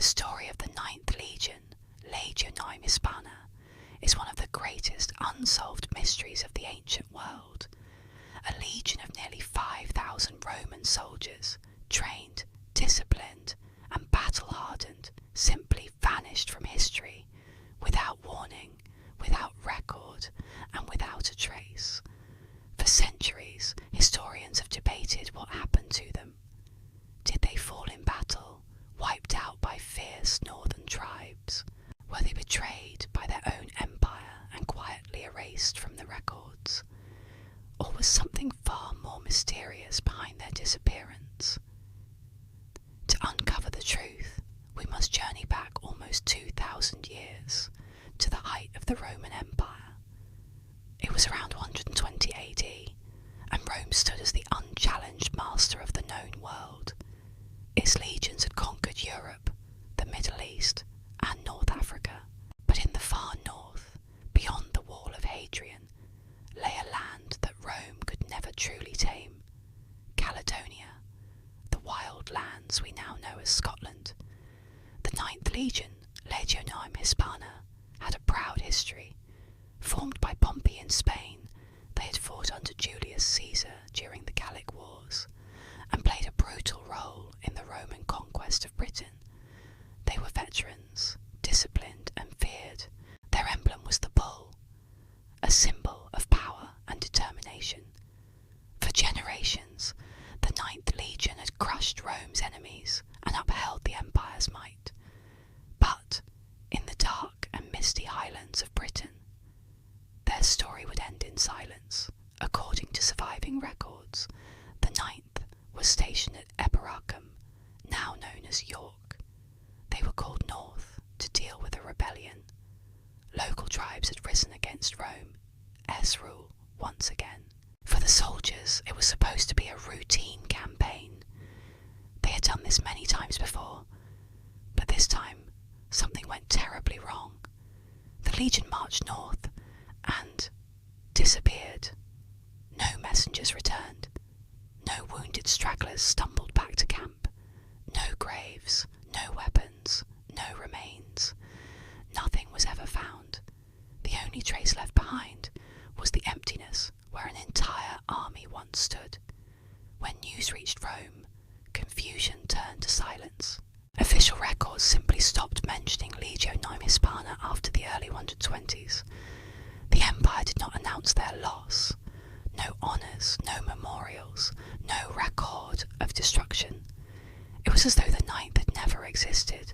The story of the Ninth Legion, Legio IX Hispana, is one of the greatest unsolved mysteries of the ancient world. A legion of nearly 5,000 Roman soldiers, trained, disciplined, and battle-hardened, simply vanished from history, without warning, without record, and without a trace. For centuries, historians have debated what happened to them. Did they fall in battle, wiped out by fierce northern tribes? Were they betrayed by their own empire and quietly erased from the records? Or was something far more mysterious behind their disappearance? To uncover the truth, we must journey back almost 2,000 years, to the height of the Roman Empire. It was around 120 AD, and Rome stood as the unchallenged master of the known world. Its legions had conquered Europe, the Middle East, and North Africa. But in the far north, beyond the wall of Hadrian, lay a land that Rome could never truly tame: Caledonia, the wild lands we now know as Scotland. The Ninth Legion, Legio IX Hispana, had a proud history. Formed by Pompey in Spain, they had fought under Julius Caesar during the Gallic Wars, and played a brutal role in the Roman conquest of Britain. They were veterans, disciplined and feared. Their emblem was the bull, a symbol of power and determination. For generations, the Ninth Legion had crushed Rome's enemies and upheld the empire's might. But in the dark and misty highlands of Britain, their story would end in silence. According to surviving records, the Ninth was stationed at Eboracum, now known as York. They were called north to deal with a rebellion. Local tribes had risen against Rome, rule once again. For the soldiers, it was supposed to be a routine campaign. They had done this many times before, but this time something went terribly wrong. The legion marched north and disappeared. No messengers returned. No wounded stragglers stumbled back to camp. No graves, no weapons, no remains. Nothing was ever found. The only trace left behind was the emptiness where an entire army once stood. When news reached Rome, confusion turned to silence. Official records simply stopped mentioning Legio IX Hispana after the early 120s. The empire did not announce their loss. No honours, no memorials, no record of destruction. It was as though the Ninth had never existed.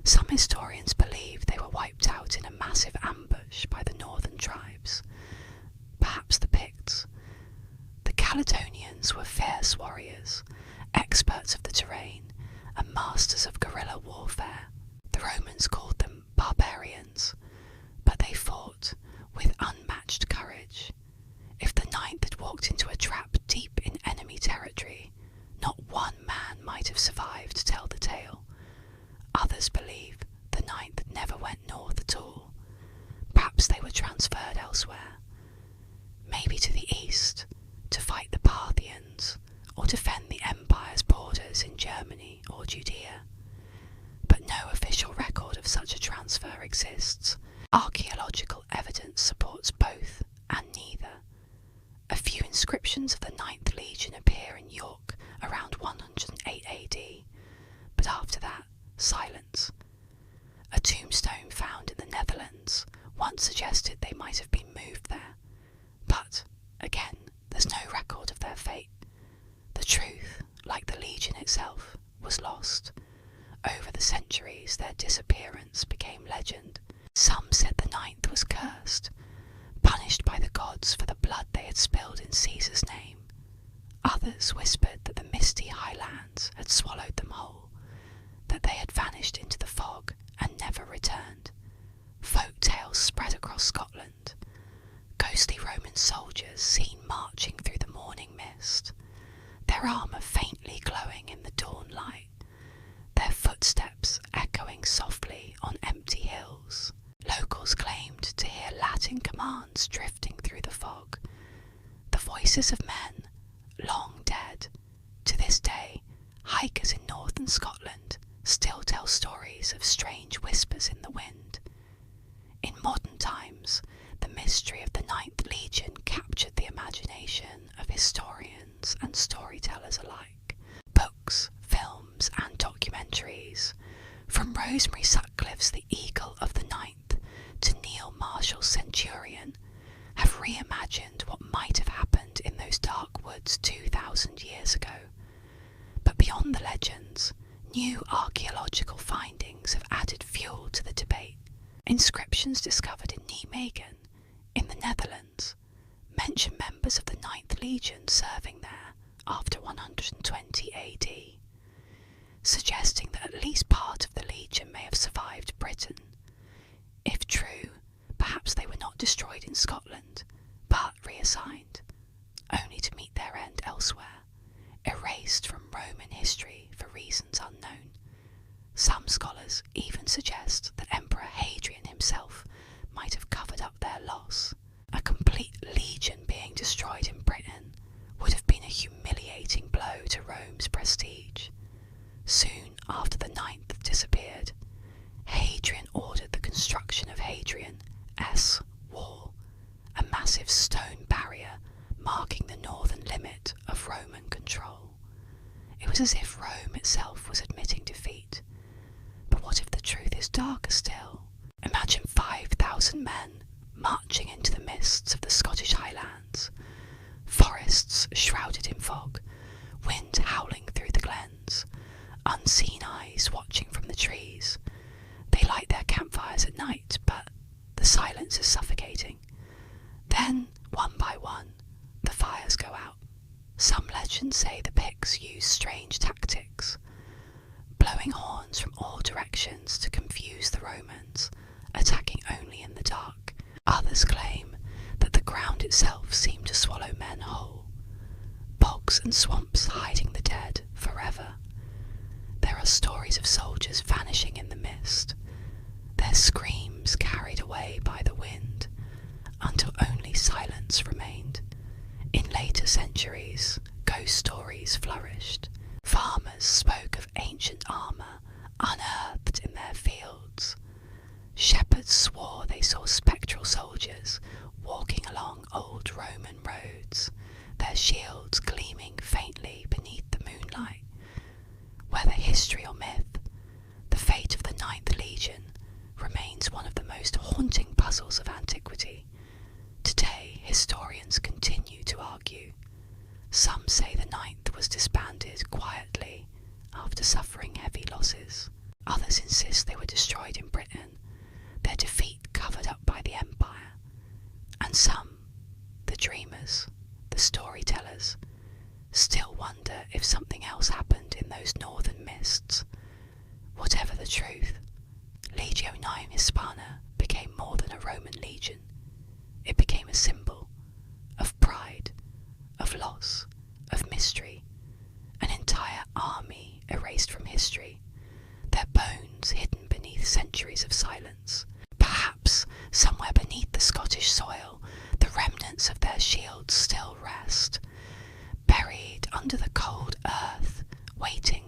Some historians believe they were wiped out in a massive ambush by the northern tribes. Perhaps the Picts. The Caledonians were fierce warriors, experts of the terrain, and masters of guerrilla warfare. The Romans called them barbarians, but they fought with unmatched courage. If the Ninth had walked into a trap deep in enemy territory, not one man might have survived to tell the tale. Others believe the Ninth never went north at all. Perhaps they were transferred elsewhere. Maybe to the east, to fight the Parthians, or defend the empire's borders in Germany or Judea. But no official record of such a transfer exists. Archaeological evidence supports both and neither. A few inscriptions of the Ninth Legion appear in York around 108 AD, but after that, silence. A tombstone found in the Netherlands once suggested they might have been moved there, but, again, there's no record of their fate. The truth, like the Legion itself, was lost. Over the centuries, their disappearance became legend. Some said the Ninth was cursed, punished by the gods for the blood they had spilled in Caesar's name. Others whispered that the misty highlands had swallowed them whole, that they had vanished into the fog and never returned. Folk tales spread across Scotland. Ghostly Roman soldiers seen marching through the morning mist, their armour faintly glowing in the dawn light, their footsteps echoing softly on empty hills. Locals claimed to hear Latin commands drifting through the fog, the voices of men long dead. To this day, hikers in northern Scotland still tell stories of strange whispers in the wind. In modern times, the mystery of the Ninth Legion captured the imagination of historians and storytellers alike. Books, films, and documentaries, from Rosemary Sutcliffe's The Eagle of the Ninth to Neil Marshall's Centurion, have reimagined what might have happened in those dark woods 2,000 years ago. But beyond the legends, new archaeological findings have added fuel to the debate. Inscriptions discovered in Nijmegen, in the Netherlands, mention members of the Ninth Legion serving there after 120 AD, suggesting that at least part of the Legion may have survived Britain. If true, perhaps they were not destroyed in Scotland, but reassigned, only to meet their end elsewhere, erased from Roman history for reasons unknown. Some scholars even suggest that Emperor Hadrian himself might have covered up their loss. A complete legion being destroyed in Britain would have been a humiliating blow to Rome's prestige. Soon after the Ninth disappeared, Hadrian ordered the construction of Hadrian's Wall, a massive stone barrier marking the northern limit of Roman control. It was as if Rome itself was admitting defeat. But what if the truth is darker still? Imagine 5,000 men marching into the mists of the Scottish Highlands, forests shrouded in fog, wind howling through the glens, unseen eyes watching from the trees. They light their campfires at night, but the silence is suffocating. Then, one by one, the fires go out. Some legends say the Picts use strange tactics, blowing horns from all directions to confuse the Romans, attacking only in the dark. Others claim that the ground itself seemed to swallow men whole, bogs and swamps hiding the dead forever. There are stories of soldiers vanishing in the mist, their screams carried away by the wind, until only silence remained. In later centuries, ghost stories flourished. Farmers spoke of ancient armour unearthed in their fields. Shepherds swore they saw spectral soldiers walking along old Roman roads, their shields gleaming faintly beneath the moonlight. Whether history or myth, the fate of the Ninth Legion remains one of the most haunting puzzles of antiquity. Today, historians continue to argue. Some say the Ninth was disbanded quietly after suffering heavy losses. Others insist they were destroyed in Britain, their defeat covered up by the Empire. And some, the dreamers, the storytellers, still wonder if something else happened in those northern mists. Whatever the truth, Legio IX Hispana became more than a Roman legion. It became a symbol of pride, of loss, of mystery, an entire army erased from history, their bones hidden beneath centuries of silence. Perhaps somewhere beneath the Scottish soil, the remnants of their shields still rest, buried under the cold earth, waiting